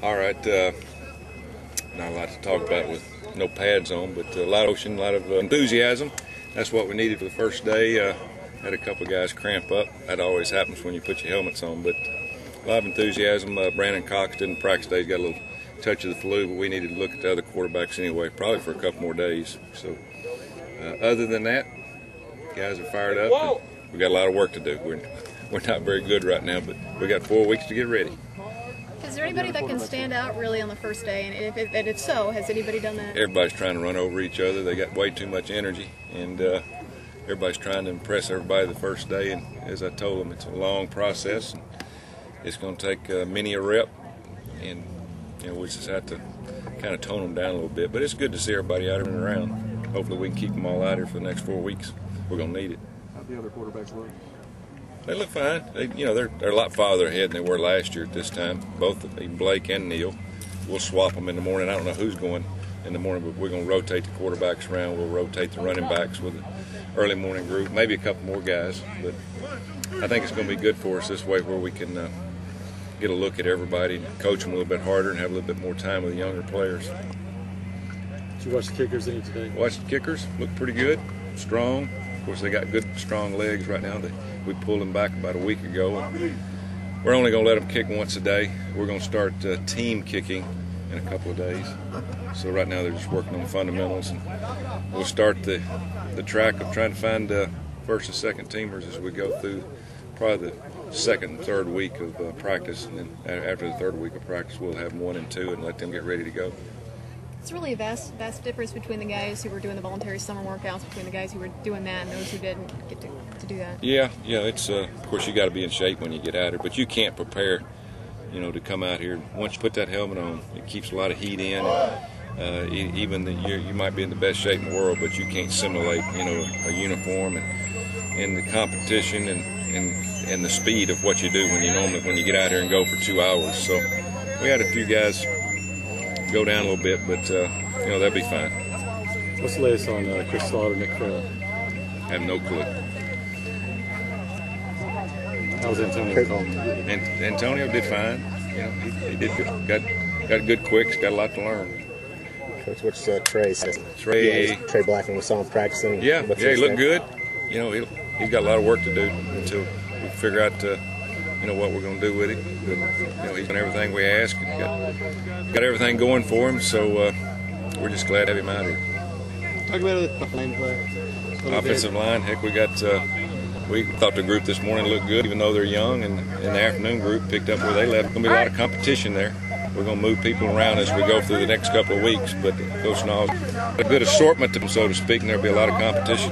All right, not a lot to talk about with no pads on, but a lot of motion, a lot of enthusiasm. That's what we needed for the first day. Had a couple of guys cramp up. That always happens when you put your helmets on, but a lot of enthusiasm. Brandon Cox didn't practice today. He's got a little touch of the flu, but we needed to look at the other quarterbacks anyway, probably for a couple more days. So other than that, guys are fired up. We got a lot of work to do. We're not very good right now, but we got 4 weeks to get ready. Is there anybody that can stand out really on the first day? And if so, has anybody done that? Everybody's trying to run over each other. They got way too much energy, and everybody's trying to impress everybody the first day. And as I told them, it's a long process. And it's going to take many a rep, and we just have to kind of tone them down a little bit. But it's good to see everybody out here and around. Hopefully we can keep them all out here for the next 4 weeks. We're going to need it. How'd the other quarterbacks look? They look fine. They're a lot farther ahead than they were last year at this time. Both, even Blake and Neil. We'll swap them in the morning. I don't know who's going in the morning, but we're going to rotate the quarterbacks around. We'll rotate the running backs with the early morning group, maybe a couple more guys. But I think it's going to be good for us this way, where we can get a look at everybody, and coach them a little bit harder, and have a little bit more time with the younger players. Did you watch the kickers any today? Watched the kickers. Look pretty good, strong. Of course, they got good, strong legs right now. We pulled them back about a week ago. And we're only going to let them kick once a day. We're going to start team kicking in a couple of days. So right now they're just working on the fundamentals. And we'll start the track of trying to find first and second teamers as we go through probably the second and third week of practice. And then after the third week of practice, we'll have 1 and 2 and let them get ready to go. It's really a vast difference between the guys who were doing the voluntary summer workouts, between the guys who were doing that and those who didn't get to do that. Yeah. It's of course you got to be in shape when you get out here, but you can't prepare, to come out here. Once you put that helmet on, it keeps a lot of heat in. Even you might be in the best shape in the world, but you can't simulate, a uniform and the competition and the speed of what you do when you get out here and go for 2 hours. So we had a few guys go down a little bit, but that'll be fine. What's the latest on Chris Slaughter, Nick Farrell? I have no clue. How's Antonio? Antonio did fine. He did good. Got good quicks. Got a lot to learn. Coach, what's Trey says? Trey Blackman, we saw him practicing. Yeah, he looked good. He's got a lot of work to do until we figure out what we're going to do with him. But, he's done everything we ask, and got everything going for him, so we're just glad to have him out here. Talk about the offensive line play. Offensive line, heck, we thought the group this morning looked good, even though they're young, and the afternoon group picked up where they left. There's going to be a lot of competition there. We're going to move people around as we go through the next couple of weeks, but Coach Knowles, a good assortment, so to speak, and there'll be a lot of competition.